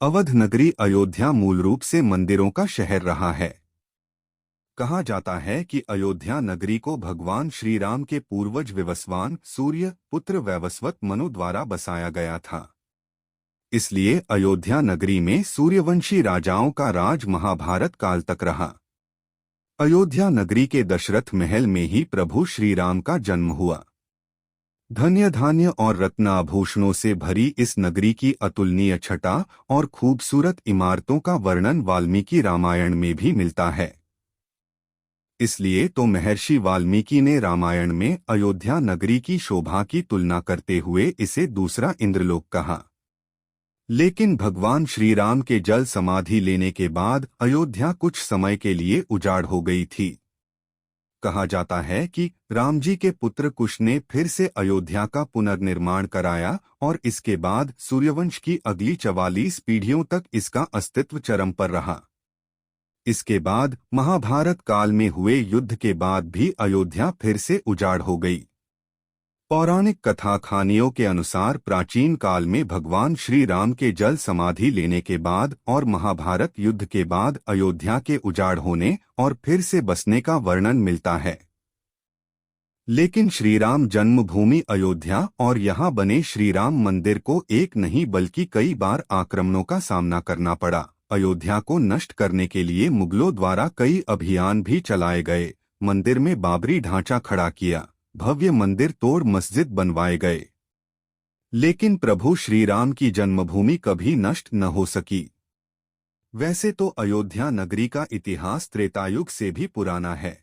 अवध नगरी अयोध्या मूल रूप से मंदिरों का शहर रहा है। कहा जाता है कि अयोध्या नगरी को भगवान श्री राम के पूर्वज विवस्वान सूर्य पुत्र वैवस्वत मनु द्वारा बसाया गया था। इसलिए अयोध्या नगरी में सूर्यवंशी राजाओं का राज महाभारत काल तक रहा। अयोध्या नगरी के दशरथ महल में ही प्रभु श्री राम का जन्म हुआ। धन्य धान्य और रत्नाभूषणों से भरी इस नगरी की अतुलनीय छटा और खूबसूरत इमारतों का वर्णन वाल्मीकि रामायण में भी मिलता है। इसलिए तो महर्षि वाल्मीकि ने रामायण में अयोध्या नगरी की शोभा की तुलना करते हुए इसे दूसरा इंद्रलोक कहा। लेकिन भगवान श्री राम के जल समाधि लेने के बाद अयोध्या कुछ समय के लिए उजाड़ हो गई थी। कहा जाता है कि राम जी के पुत्र कुश ने फिर से अयोध्या का पुनर्निर्माण कराया और इसके बाद सूर्यवंश की अगली 44 पीढ़ियों तक इसका अस्तित्व चरम पर रहा। इसके बाद महाभारत काल में हुए युद्ध के बाद भी अयोध्या फिर से उजाड़ हो गई। पौराणिक कथा कहानियों के अनुसार प्राचीन काल में भगवान श्री राम के जल समाधि लेने के बाद और महाभारत युद्ध के बाद अयोध्या के उजाड़ होने और फिर से बसने का वर्णन मिलता है। लेकिन श्रीराम जन्मभूमि अयोध्या और यहाँ बने श्रीराम मंदिर को एक नहीं बल्कि कई बार आक्रमणों का सामना करना पड़ा। अयोध्या को नष्ट करने के लिए मुगलों द्वारा कई अभियान भी चलाए गए। मंदिर में बाबरी ढांचा खड़ा किया, भव्य मंदिर तोड़ मस्जिद बनवाए गए, लेकिन प्रभु श्री राम की जन्मभूमि कभी नष्ट न हो सकी। वैसे तो अयोध्या नगरी का इतिहास त्रेतायुग से भी पुराना है,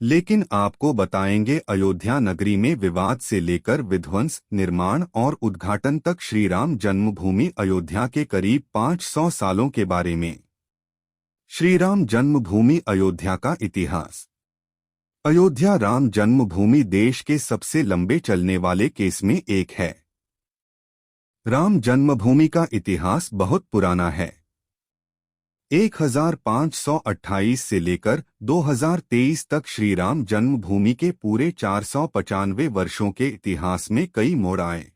लेकिन आपको बताएंगे अयोध्या नगरी में विवाद से लेकर विध्वंस, निर्माण और उद्घाटन तक श्री राम जन्मभूमि अयोध्या के करीब 500 सालों के बारे में। श्री राम जन्मभूमि अयोध्या का इतिहास। अयोध्या राम जन्मभूमि देश के सबसे लंबे चलने वाले केस में एक है। राम जन्मभूमि का इतिहास बहुत पुराना है। 1528 से लेकर 2023 तक श्री राम जन्मभूमि के पूरे 495 वर्षों के इतिहास में कई मोड़ आए।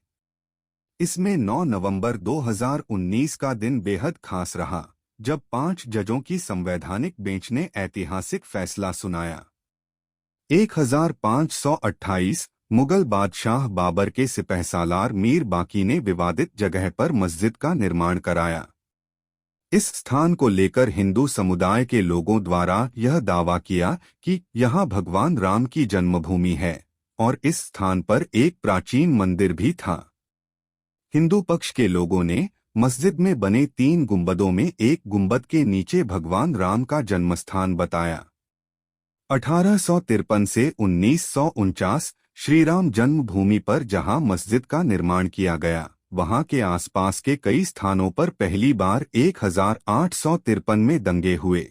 इसमें 9 नवंबर 2019 का दिन बेहद खास रहा, जब 5 जजों की संवैधानिक बेंच ने ऐतिहासिक फैसला सुनाया। 1528 मुगल बादशाह बाबर के सिपहसालार मीर बाकी ने विवादित जगह पर मस्जिद का निर्माण कराया। इस स्थान को लेकर हिंदू समुदाय के लोगों द्वारा यह दावा किया कि यहाँ भगवान राम की जन्मभूमि है और इस स्थान पर एक प्राचीन मंदिर भी था। हिंदू पक्ष के लोगों ने मस्जिद में बने 3 गुंबदों में एक गुंबद के नीचे भगवान राम का जन्मस्थान बताया। 1853 से 1949 श्रीराम जन्मभूमि पर जहां मस्जिद का निर्माण किया गया, वहां के आसपास के कई स्थानों पर पहली बार 1853 में दंगे हुए।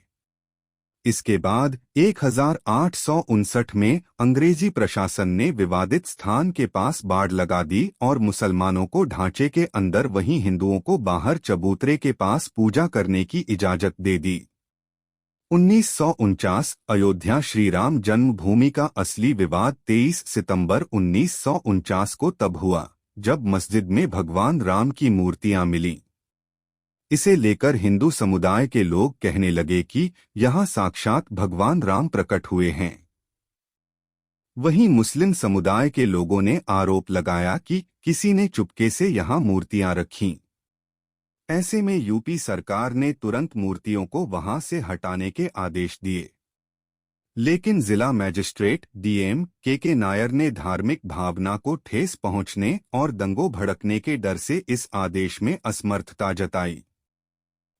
इसके बाद 1859 में अंग्रेजी प्रशासन ने विवादित स्थान के पास बाड़ लगा दी और मुसलमानों को ढांचे के अंदर, वहीं हिंदुओं को बाहर चबूतरे के पास पूजा करने की इजाजत दे दी। 1949 अयोध्या श्रीराम जन्मभूमि का असली विवाद 23 सितंबर 1949 को तब हुआ जब मस्जिद में भगवान राम की मूर्तियां मिलीं। इसे लेकर हिंदू समुदाय के लोग कहने लगे कि यहाँ साक्षात भगवान राम प्रकट हुए हैं। वहीं मुस्लिम समुदाय के लोगों ने आरोप लगाया कि किसी ने चुपके से यहाँ मूर्तियां रखीं। ऐसे में यूपी सरकार ने तुरंत मूर्तियों को वहां से हटाने के आदेश दिए, लेकिन जिला मजिस्ट्रेट डीएम के नायर ने धार्मिक भावना को ठेस पहुंचने और दंगों भड़कने के डर से इस आदेश में असमर्थता जताई।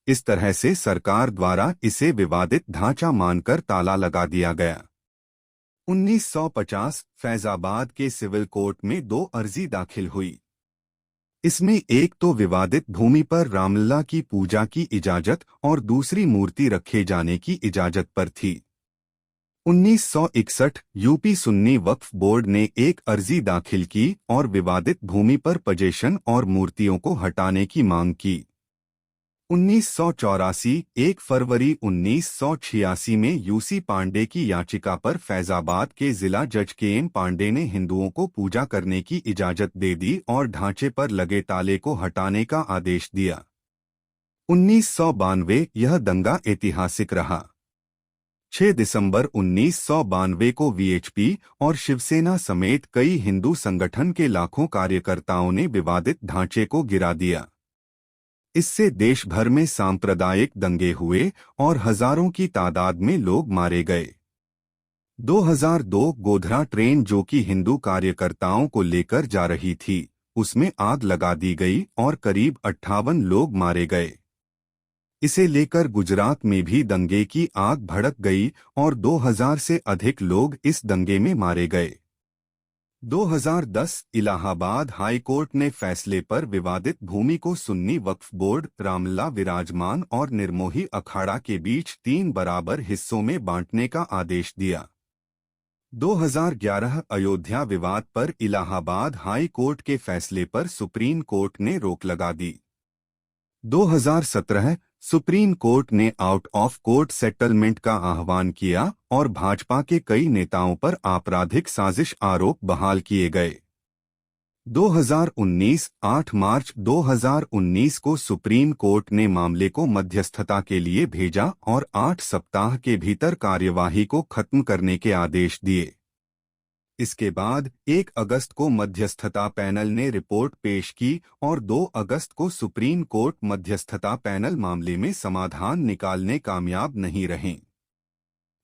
इस तरह से सरकार द्वारा इसे विवादित ढांचा मानकर ताला लगा दिया गया। 1950 फैजाबाद के सिविल कोर्ट में 2 अर्जी दाखिल हुई। इसमें एक तो विवादित भूमि पर रामलला की पूजा की इजाजत और दूसरी मूर्ति रखे जाने की इजाजत पर थी। 1961 यूपी सुन्नी वक्फ बोर्ड ने एक अर्जी दाखिल की और विवादित भूमि पर पजेशन और मूर्तियों को हटाने की मांग की। 1984 1 फरवरी 1986 में यूसी पांडे की याचिका पर फैजाबाद के जिला जज के पांडे ने हिंदुओं को पूजा करने की इजाजत दे दी और ढांचे पर लगे ताले को हटाने का आदेश दिया। 1992 यह दंगा ऐतिहासिक रहा। 6 दिसंबर 1992 को वीएचपी और शिवसेना समेत कई हिंदू संगठन के लाखों कार्यकर्ताओं ने विवादित ढांचे को गिरा दिया। इससे देश भर में सांप्रदायिक दंगे हुए और हजारों की तादाद में लोग मारे गए। 2002 गोधरा ट्रेन जो कि हिंदू कार्यकर्ताओं को लेकर जा रही थी, उसमें आग लगा दी गई और करीब 58 लोग मारे गए। इसे लेकर गुजरात में भी दंगे की आग भड़क गई और 2000 से अधिक लोग इस दंगे में मारे गए। 2010 इलाहाबाद हाई कोर्ट ने फैसले पर विवादित भूमि को सुन्नी वक्फ बोर्ड, रामलला विराजमान और निर्मोही अखाड़ा के बीच 3 बराबर हिस्सों में बांटने का आदेश दिया। 2011 अयोध्या विवाद पर इलाहाबाद हाई कोर्ट के फैसले पर सुप्रीम कोर्ट ने रोक लगा दी। 2017 सुप्रीम कोर्ट ने आउट ऑफ कोर्ट सेटलमेंट का आह्वान किया और भाजपा के कई नेताओं पर आपराधिक साजिश आरोप बहाल किए गए। 2019 8 मार्च 2019 को सुप्रीम कोर्ट ने मामले को मध्यस्थता के लिए भेजा और 8 सप्ताह के भीतर कार्यवाही को खत्म करने के आदेश दिए। इसके बाद 1 अगस्त को मध्यस्थता पैनल ने रिपोर्ट पेश की और 2 अगस्त को सुप्रीम कोर्ट मध्यस्थता पैनल मामले में समाधान निकालने कामयाब नहीं रहे।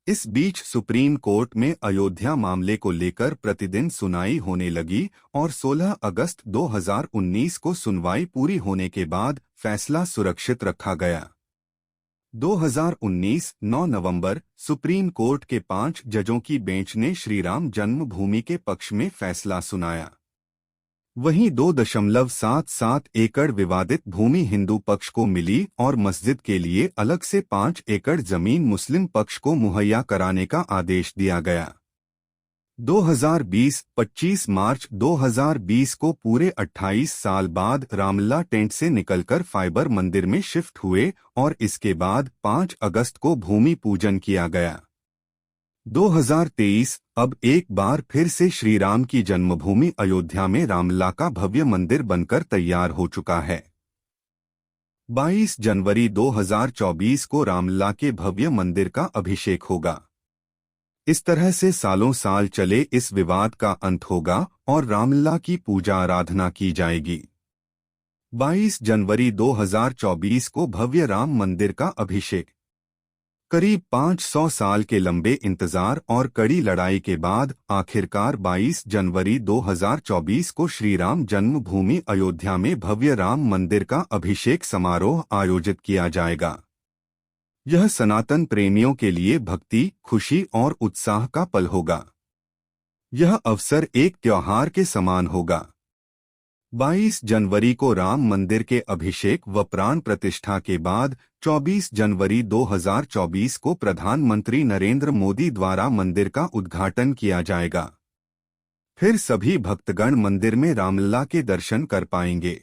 इस बीच सुप्रीम कोर्ट में अयोध्या मामले को लेकर प्रतिदिन सुनवाई होने लगी और 16 अगस्त 2019 को सुनवाई पूरी होने के बाद फैसला सुरक्षित रखा गया। 2019 9 नवंबर सुप्रीम कोर्ट के 5 जजों की बेंच ने श्रीराम जन्मभूमि के पक्ष में फैसला सुनाया। वहीं 2.77 एकड़ विवादित भूमि हिंदू पक्ष को मिली और मस्जिद के लिए अलग से 5 एकड़ जमीन मुस्लिम पक्ष को मुहैया कराने का आदेश दिया गया। 2020 25 मार्च 2020 को पूरे 28 साल बाद रामलला टेंट से निकलकर फाइबर मंदिर में शिफ्ट हुए और इसके बाद 5 अगस्त को भूमि पूजन किया गया। 2023 अब एक बार फिर से श्रीराम की जन्मभूमि अयोध्या में रामलला का भव्य मंदिर बनकर तैयार हो चुका है। 22 जनवरी 2024 को रामलला के भव्य मंदिर का अभिषेक होगा। इस तरह से सालों साल चले इस विवाद का अंत होगा और रामलला की पूजा आराधना की जाएगी। 22 जनवरी 2024 को भव्य राम मंदिर का अभिषेक। करीब 500 साल के लंबे इंतजार और कड़ी लड़ाई के बाद आखिरकार 22 जनवरी 2024 को श्रीराम जन्मभूमि अयोध्या में भव्य राम मंदिर का अभिषेक समारोह आयोजित किया जाएगा। यह सनातन प्रेमियों के लिए भक्ति, खुशी और उत्साह का पल होगा। यह अवसर एक त्योहार के समान होगा। 22 जनवरी को राम मंदिर के अभिषेक व प्राण प्रतिष्ठा के बाद 24 जनवरी 2024 को प्रधानमंत्री नरेंद्र मोदी द्वारा मंदिर का उद्घाटन किया जाएगा। फिर सभी भक्तगण मंदिर में रामलला के दर्शन कर पाएंगे।